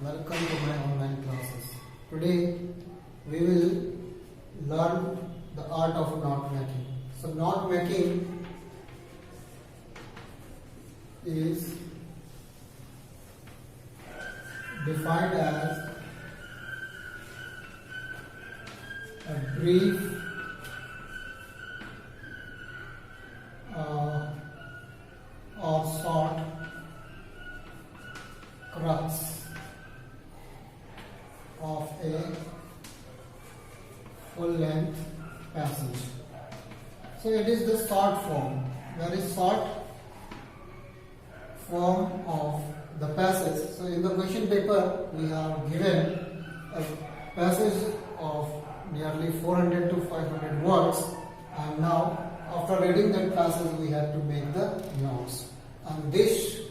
Welcome to my online classes. Today we will learn the art of knot making. So knot making is defined as a brief or short crux of a full length passage. So it is the short form, very short form of the passage. So in the question paper we have given a passage of nearly 400 to 500 words, and now after reading that passage we have to make the notes. And this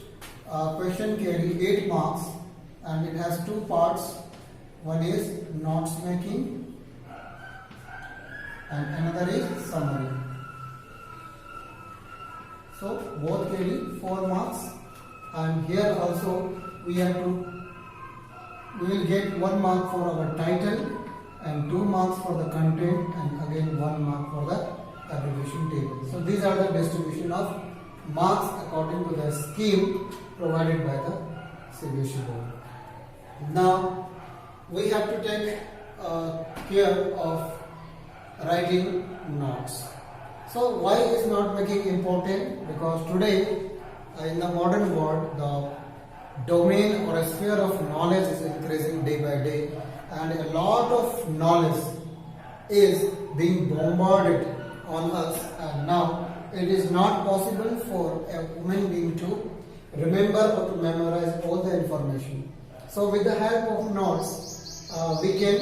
question carry 8 marks and it has 2 parts. One is notes making and another is summary. So both carry 4 marks, and here also we will get 1 mark for our title and 2 marks for the content, and again 1 mark for the abbreviation table. So these are the distribution of marks according to the scheme provided by the CBSE board. Now we have to take care of writing notes. So why is note making important? Because today in the modern world the domain or a sphere of knowledge is increasing day by day, and a lot of knowledge is being bombarded on us, and now it is not possible for a human being to remember or to memorize all the information. So with the help of notes we can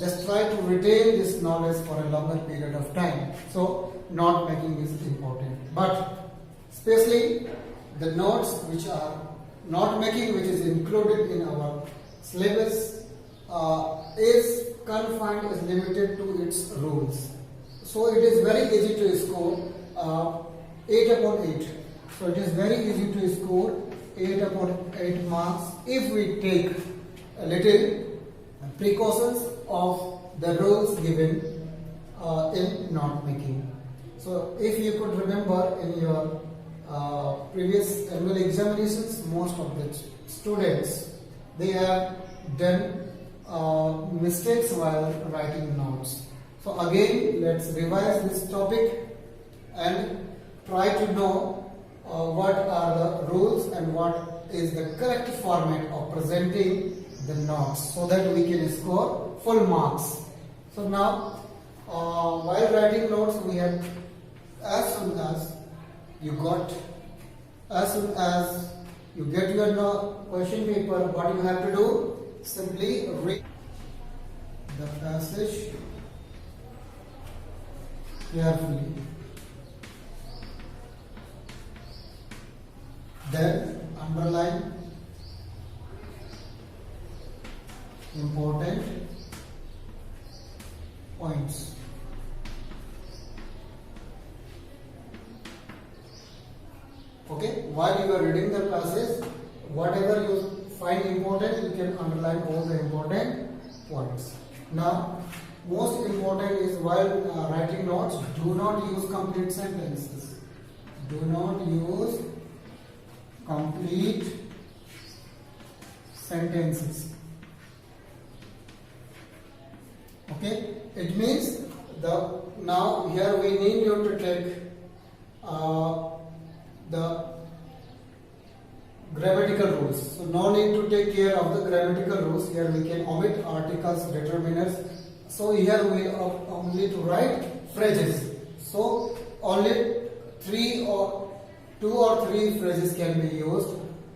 just try to retain this knowledge for a longer period of time. So note making is important, but especially the notes which are note making, which is included in our syllabus, is confined, is limited to its rules. So it is very easy to score 8 upon 8. So it is very easy to score 8 upon 8 marks if we take a little precautions of the rules given in note making. So if you could remember in your previous annual examinations, most of the students, they have done mistakes while writing notes. So again, let's revise this topic and try to know what are the rules and what is the correct format of presenting the notes, so that we can score full marks. So now while writing notes, we have, as soon as you get your question paper, what you have to do? Simply read the passage carefully, then underline important points. Okay, while you are reading the passage, whatever you find important, you can underline all the important points. Now, most important is while writing notes, do not use complete sentences. Do not use complete sentences. Okay, it means now here we need you to take the grammatical rules. So no need to take care of the grammatical rules. Here we can omit articles, determiners. So here we are only to write phrases. So only 2 or 3 phrases can be used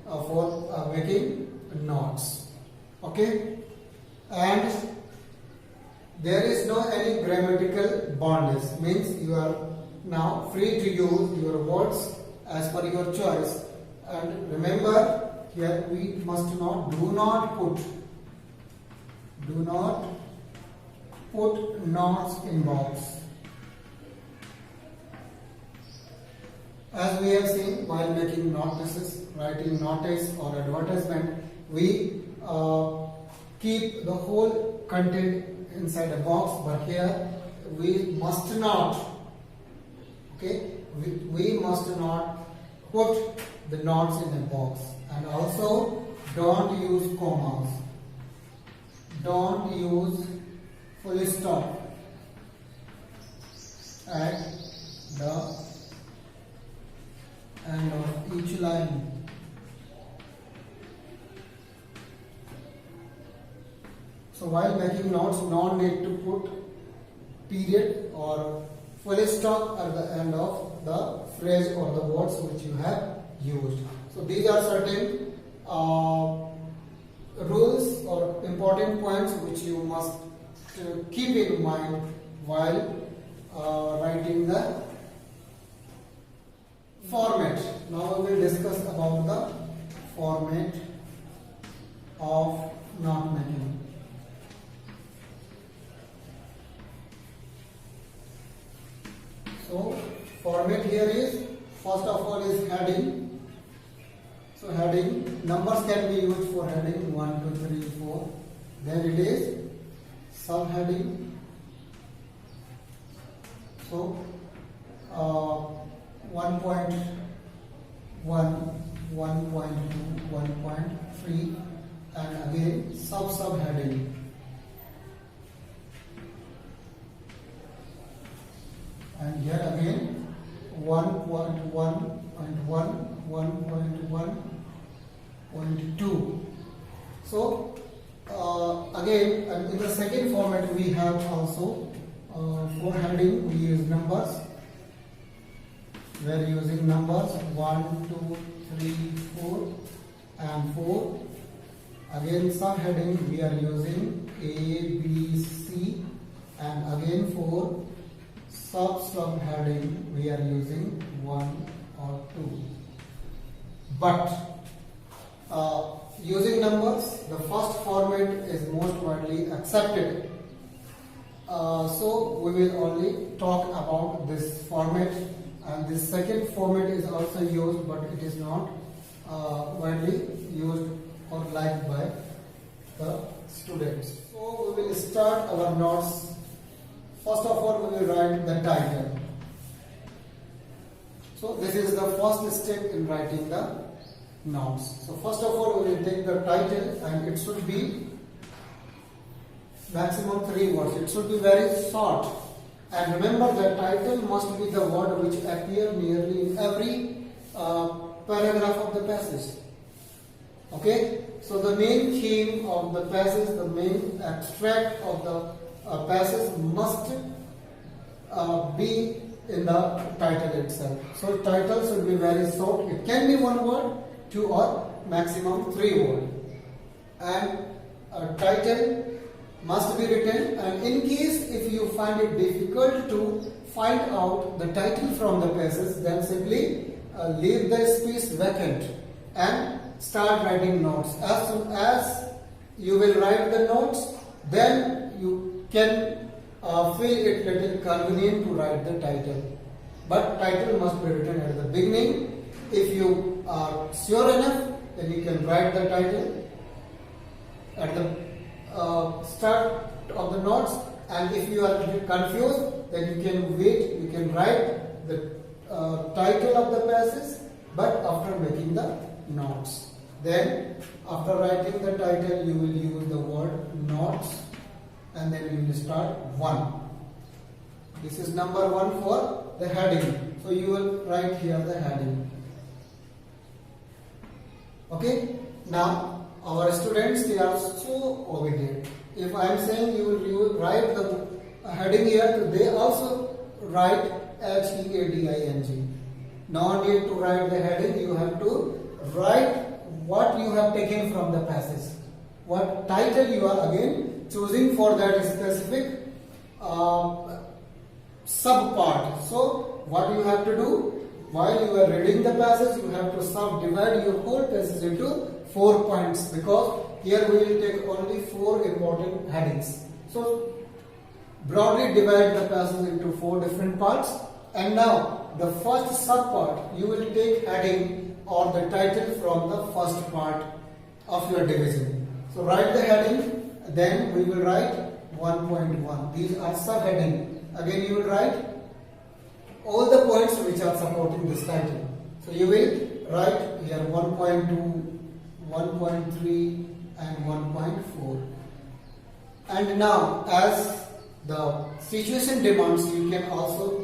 for making notes. Okay, and there is no any grammatical boundaries. Means you are now free to use your words as per your choice. And remember, here we must not, do not put nots in box. As we have seen while making notices, writing notice or advertisement, we keep the whole content inside a box, but here we must not, okay, we must not put the knots in a box. And also don't use commas, don't use full stop at the end of each line. So while making notes, no need to put period or full stop at the end of the phrase or the words which you have used. So these are certain rules or important points which you must keep in mind while writing the format. Now we will discuss about the format of knot making. So format here is, first of all, is heading. So heading, numbers can be used for heading 1, 2, 3, 4. Then it is subheading. So 1.1, 1.2, 1.3, and again subheading. And here again 1.1, 1.2. So again, in the second format we have also for heading we use numbers. We are using numbers 1, 2, 3, 4 and 4. Again subheading we are using A, B, C, and again 4. Subheading we are using 1 or 2. But using numbers, the first format is most widely accepted. So we will only talk about this format, and this second format is also used, but it is not widely used or liked by the students. So we will start our notes. First of all, we will write the title. So this is the first step in writing the notes. So first of all, we will take the title, and it should be maximum 3 words. It should be very short. And remember, the title must be the word which appear nearly in every paragraph of the passage. Okay? So the main theme of the passage, the main abstract of the passage must be in the title itself. So title should be very short. It can be 1 word, 2 or maximum 3 words. And a title must be written, and in case if you find it difficult to find out the title from the passage, then simply leave the space vacant and start writing notes. As soon as you will write the notes, then you can feel it little convenient to write the title. But title must be written at the beginning. If you are sure enough, then you can write the title at the start of the notes, and if you are confused, then you can wait, you can write the title of the passage, but after making the notes. Then after writing the title, you will use the word notes, and then you will start 1. This is number 1 for the heading. So you will write here the heading. Okay? Now our students, they are so obedient. If I am saying you will write the heading here, they also write HEADING. No need to write the heading. You have to write what you have taken from the passage, what title you are again choosing for that specific subpart. So what you have to do, while you are reading the passage, you have to subdivide your whole passage into 4 points, because here we will take only 4 important headings. So broadly divide the passage into 4 different parts, and now the first subpart you will take heading or the title from the first part of your division. So write the heading, then we will write 1.1. These are subheading. Again you will write all the points which are supporting this title. So you will write here 1.2, 1.3 and 1.4. And now as the situation demands, you can also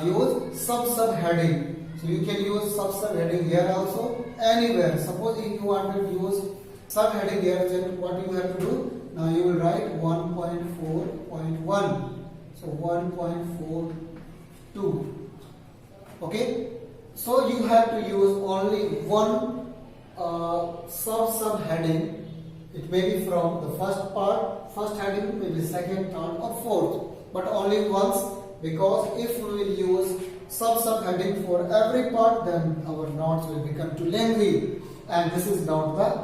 use subheading. So you can use subheading here also, anywhere. Suppose if you want to use subheading here, then what you have to do? Now you will write 1.4.1. So 1.42. Okay. So you have to use only one subheading. It may be from the first part, first heading, maybe second, third or fourth, but only once, because if we will use subheading for every part, then our notes will become too lengthy, and this is not the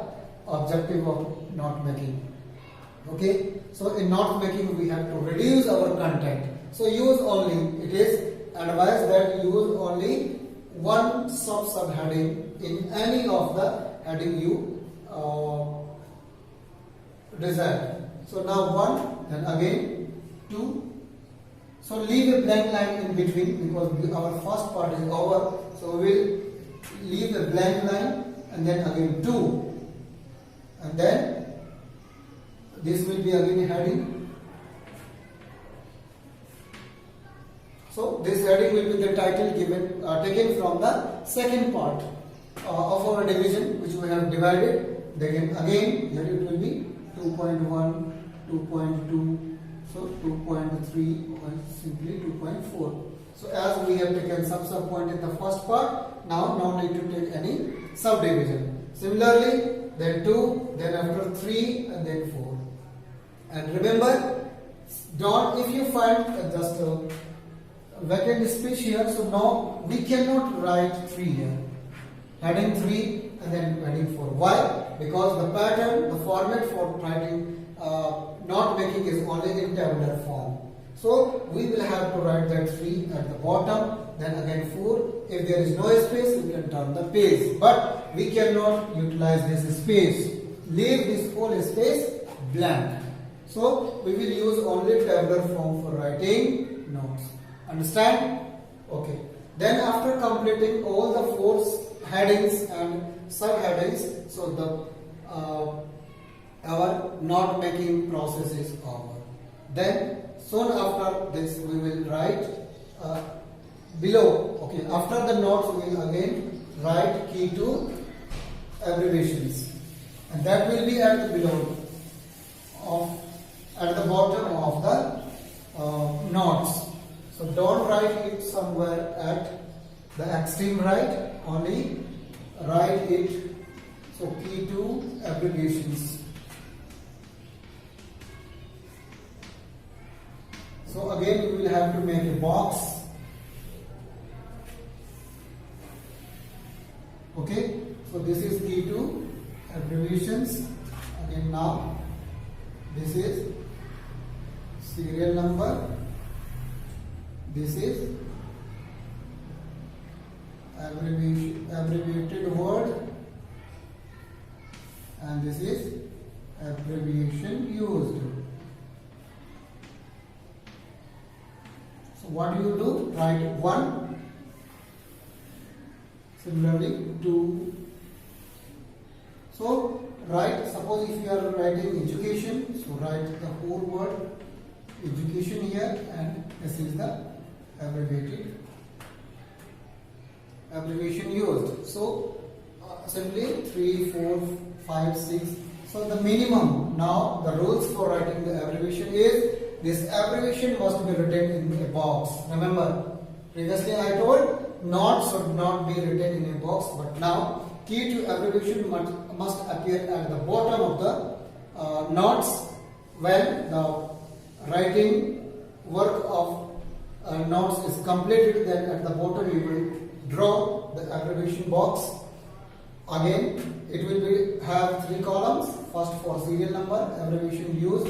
objective of note making. Okay, so in note making we have to reduce our content. So use only, it is advised that use only one subheading in any of the heading you desire. So now 1, then again 2. So leave a blank line in between, because our first part is over. So we will leave a blank line and then again 2. And then this will be again heading. So this heading will be the title given, taken from the second part of our division, which we have divided. Then again here it will be 2.1, 2.2, so 2.3 or simply 2.4. So as we have taken some point in the first part, now no need to take any subdivision. Similarly, then 2, then after 3 and then 4. And remember, don't, if you find just a vacant space here, so now we cannot write 3 here. Heading 3 and then heading 4. Why? Because the pattern, the format for writing note making is only in tabular form. So we will have to write that 3 at the bottom, then again 4. If there is no space, we can turn the page. But we cannot utilize this space. Leave this whole space blank. So we will use only tabular form for writing notes. Understand? Okay. Then after completing all the 4 headings and subheadings, so the our note making process is over. Then soon after this we will write below. Okay, after the notes we will again write key to abbreviations, and that will be at the below of at the bottom of the notes. So don't write it somewhere at the extreme right, only write it. So key to abbreviations. So again you will have to make a box. Okay, so this is key to abbreviations. Again now this is serial number. This is abbreviated word, and this is abbreviation used. So what do you do? Write 1, similarly 2. So write, suppose if you are writing education, so write the whole word education here, and this is the abbreviation used. So simply 3, 4, 5, 6. So the minimum, now the rules for writing the abbreviation is this abbreviation must be written in a box. Remember, previously I told notes should not be written in a box, but now key to abbreviation must appear at the bottom of the notes. When the writing work of notes is completed, then at the bottom you will draw the abbreviation box. Again, it will have 3 columns. First for serial number, abbreviation used,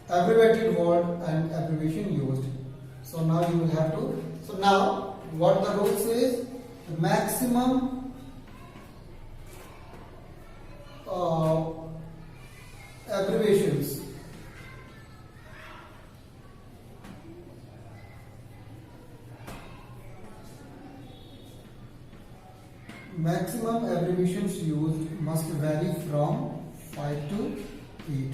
abbreviated word, and abbreviation used. So now you will have to. So now what the rule says, the maximum abbreviations. Maximum abbreviations used must vary from 5 to 8.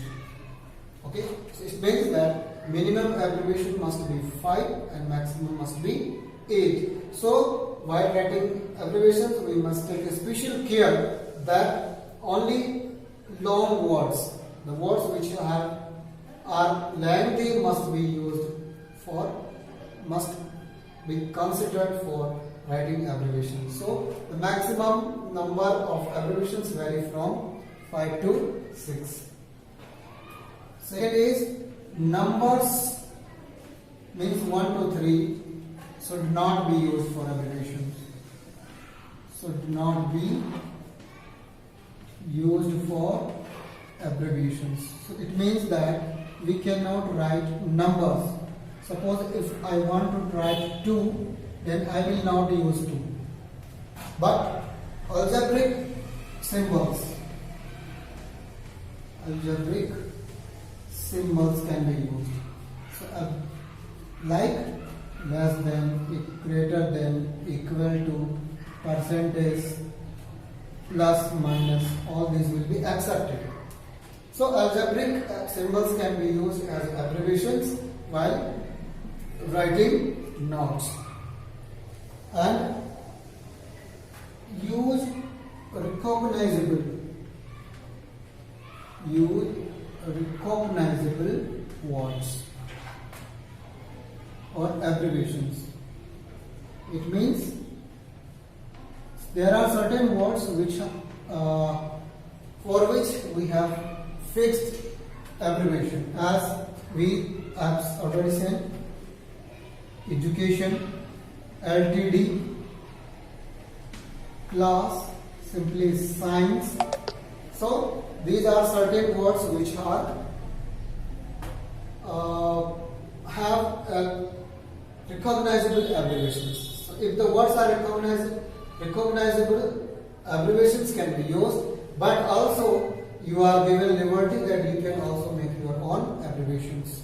Okay, so it means that minimum abbreviation must be 5 and maximum must be 8. So while writing abbreviations, we must take a special care that only long words, the words which are lengthy, must be considered for writing abbreviations. So the maximum number of abbreviations vary from 5 to 6. Second is numbers, means 1 to 3 should not be used for abbreviations. Should not be used for abbreviations. So it means that we cannot write numbers. Suppose if I want to write 2, then I will not use 2. But algebraic symbols can be used. So like less than, greater than, equal to, percentage, plus, minus, all these will be accepted. So algebraic symbols can be used as abbreviations while writing notes. And use recognizable words or abbreviations. It means there are certain words which for which we have fixed abbreviation, as we have already said: education, LTD, class, simply science. So these are certain words which have recognizable abbreviations. So if the words are recognizable, abbreviations can be used, but also you are given liberty that you can also make your own abbreviations.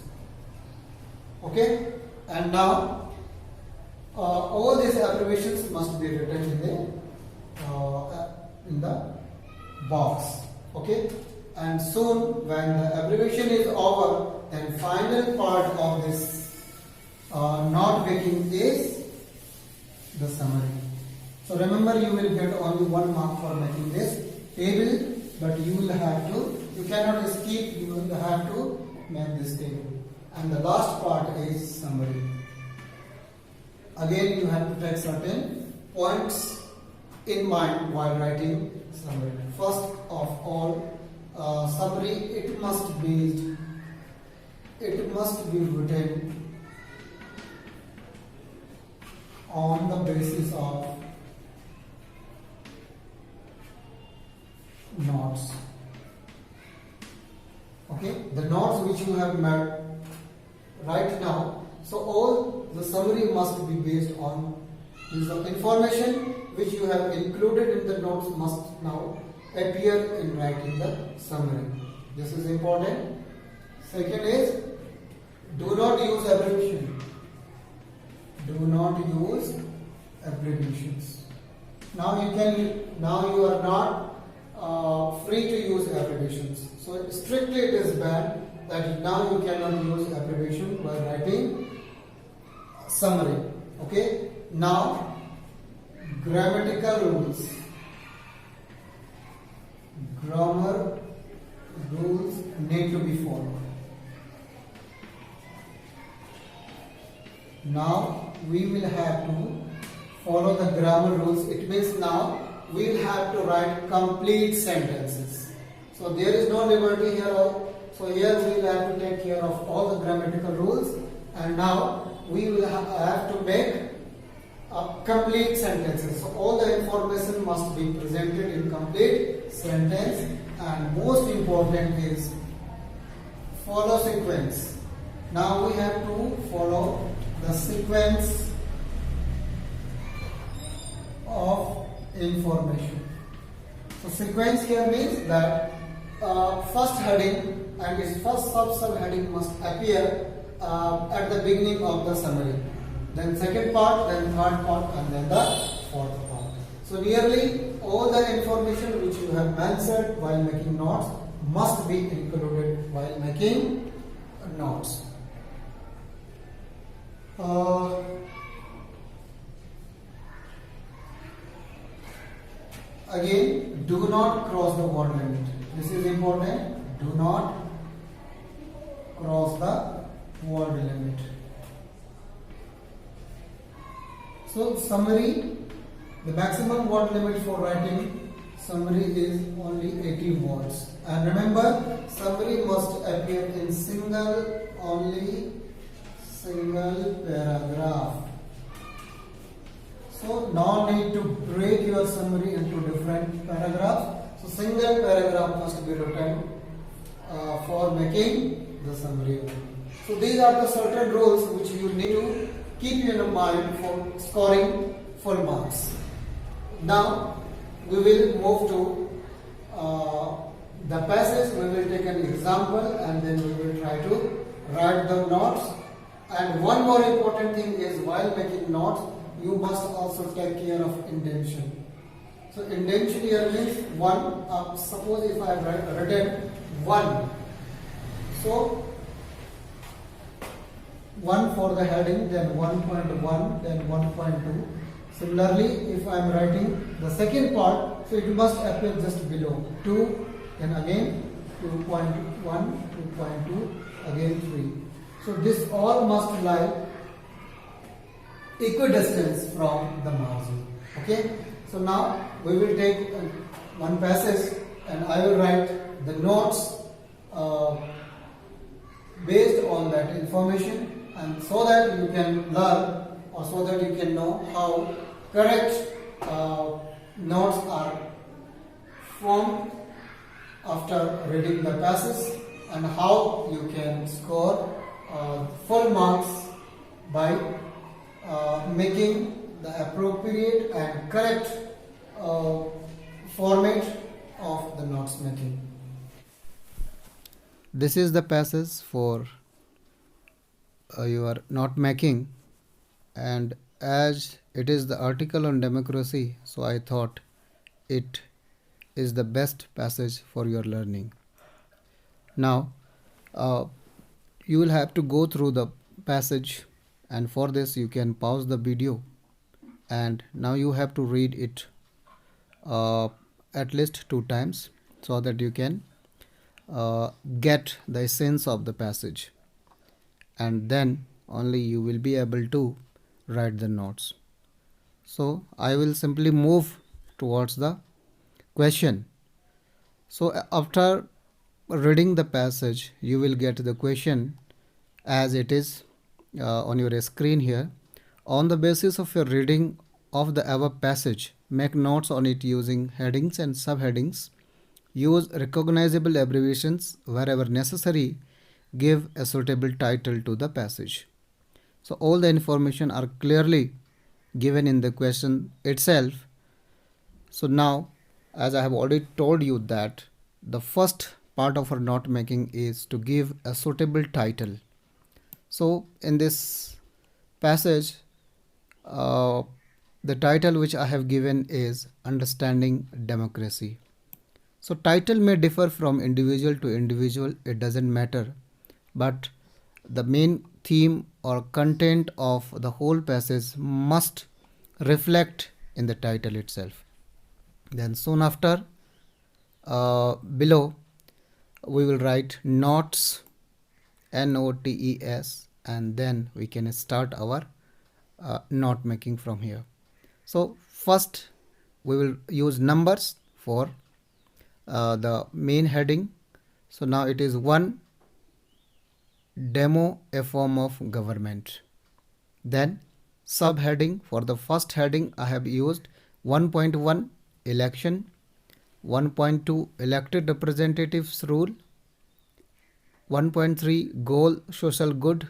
Okay, and now all these abbreviations must be written in the box. Okay, and soon when the abbreviation is over, then final part of this note making is the summary. So remember, you will get only 1 mark for making this table, but you cannot skip, you will have to make this table. And the last part is summary. Again, you have to take certain points in mind while writing summary. First of all, summary, it must be written on the basis of notes. Okay, the notes which you have made right now. So all the summary must be based on this information which you have included in the notes must now appear in writing the summary. This is important. Second is, do not use abbreviation. Do not use abbreviations. Now you are not free to use abbreviations. So strictly it is banned that now you cannot use abbreviation while writing summary. Okay. Now grammatical rules. Grammar rules need to be followed. Now we will have to follow the grammar rules. It means now we will have to write complete sentences. So there is no liberty here. So here we will have to take care of all the grammatical rules, and now we will have to make complete sentences. So all the information must be presented in complete sentence, and most important is follow sequence. Now we have to follow the sequence of information. So sequence here means that first heading and its first sub-heading must appear at the beginning of the summary. Then second part, then third part, and then the fourth part. So nearly all the information which you have mentioned while making notes must be included while making notes. Again, do not cross the word limit. This is important. Do not cross the word limit. So summary, the maximum word limit for writing summary is only 80 words. And remember, summary must appear in only single paragraph. So no need to break your summary into different paragraphs. So single paragraph must be written for making the summary. So these are the certain rules which you need to keep in mind for scoring full marks. Now we will move to the passage. We will take an example and then we will try to write the notes. And one more important thing is, while making notes, you must also take care of indentation. So indentation here means one. Suppose if I have written 1, so 1 for the heading, then 1.1, then 1.2. Similarly, if I am writing the second part, so it must appear just below 2, then again 2.1, 2.2, again 3. So this all must lie equidistance from the margin. Okay. So now we will take one passage and I will write the notes based on that information, and so that you can learn, or so that you can know how correct notes are formed after reading the passage, and how you can score full marks by making the appropriate and correct format of the notes making. This is the passage for your note making, and as it is the article on democracy, so I thought it is the best passage for your learning. Now you will have to go through the passage, and for this you can pause the video, and now you have to read it at least 2 times, so that you can get the essence of the passage, and then only you will be able to write the notes. So I will simply move towards the question. So after reading the passage, you will get the question as it is on your screen here. On the basis of your reading of the above passage, make notes on it using headings and subheadings. Use recognizable abbreviations wherever necessary. Give a suitable title to the passage. So all the information are clearly given in the question itself. So now, as I have already told you, that the first part of our note making is to give a suitable title. So in this passage, the title which I have given is Understanding Democracy. So title may differ from individual to individual, it doesn't matter, but the main theme or content of the whole passage must reflect in the title itself. Then soon after, below we will write notes, NOTES, and then we can start our note making from here. So first we will use numbers for the main heading. So now it is 1, demo, a form of government. Then subheading, for the first heading I have used 1.1, election, 1.2, elected representatives rule, 1.3, goal, social good,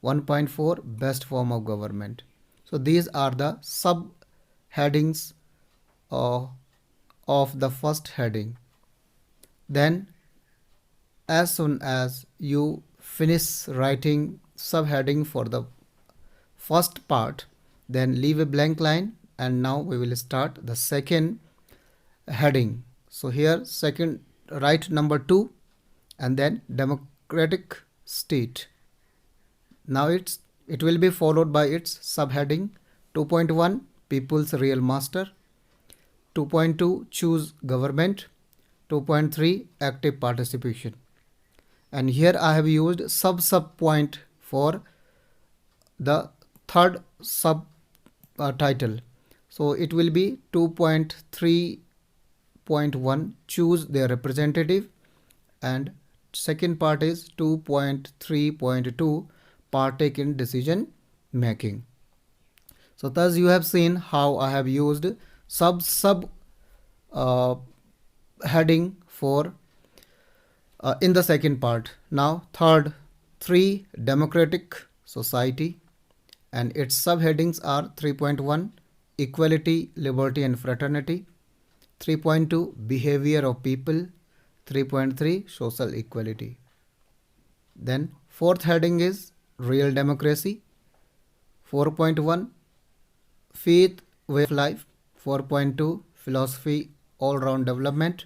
1.4, best form of government. So these are the subheadings of the first heading. Then as soon as you finish writing subheading for the first part, then leave a blank line, and now we will start the second heading. So here second, write number 2 and then democratic state. Now it will be followed by its subheading. 2.1 people's real master, 2.2 choose government, 2.3 active participation. And here I have used sub point for the third sub title. So it will be 2.3.1 choose their representative, and second part is 2.3.2 partake in decision making. So thus you have seen how I have used sub heading for in the second part. Now third, 3 democratic society, and its subheadings are 3.1 equality, liberty and fraternity, 3.2 behavior of people, 3.3 social equality. Then fourth heading is real democracy, 4.1 faith way of life, 4.2 philosophy all round development,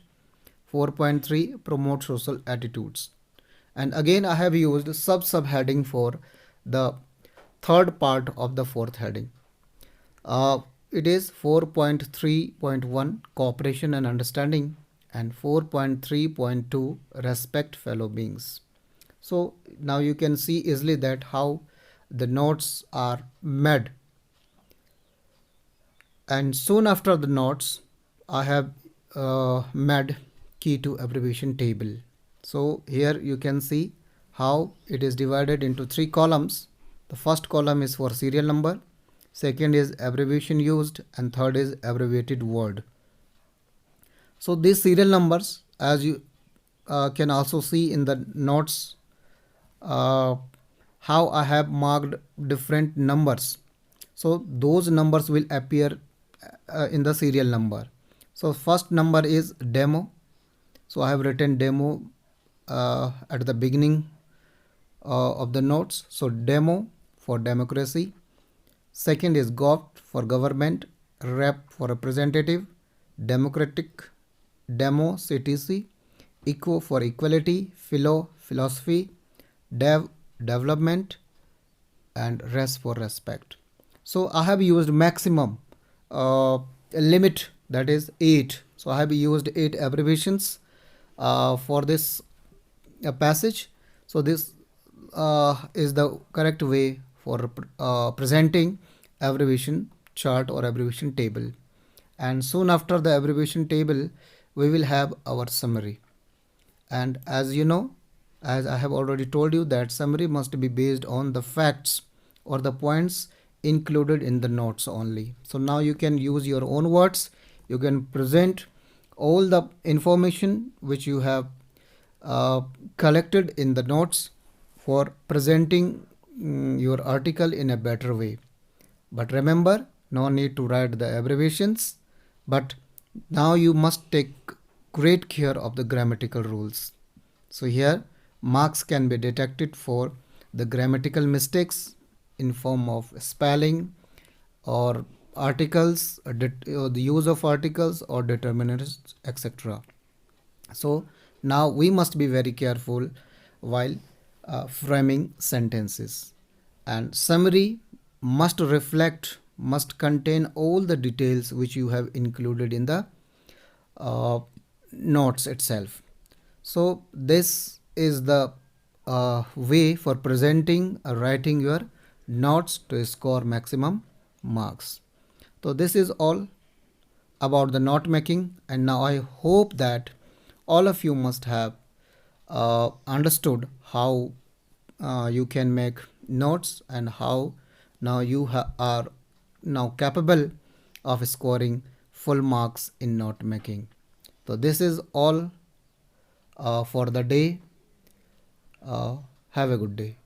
4.3 promote social attitudes. And again I have used subheading for the third part of the fourth heading. It is 4.3.1 cooperation and understanding, and 4.3.2 respect fellow beings. So now you can see easily that how the notes are made. And soon after the notes I have made key to abbreviation table. So here you can see how it is divided into 3 columns. The first column is for serial number, second is abbreviation used, and third is abbreviated word. So these serial numbers, as you can also see in the notes, how I have marked different numbers. So those numbers will appear in the serial number. So first number is demo. So I have written demo at the beginning of the notes. So demo for democracy. Second is gov for government, rep for representative, democratic, demo CTC, eco for equality, philo philosophy, dev development, and res for respect. So I have used maximum limit, that is 8. So I have used 8 abbreviations for this passage. So this is the correct way for presenting abbreviation chart or abbreviation table. And soon after the abbreviation table we will have our summary. And as you know, as I have already told you, that summary must be based on the facts or the points included in the notes only. So now you can use your own words. You can present all the information which you have collected in the notes for presenting your article in a better way. But remember, no need to write the abbreviations, but now you must take great care of the grammatical rules. So here marks can be detected for the grammatical mistakes in form of spelling or articles, or the use of articles or determiners, etc. So now we must be very careful while framing sentences. And summary must contain all the details which you have included in the notes itself. So this is the way for presenting or writing your notes to score maximum marks. So this is all about the note making, and now I hope that all of you must have understood how you can make notes and how now you are now capable of scoring full marks in note making. So this is all for the day. Have a good day.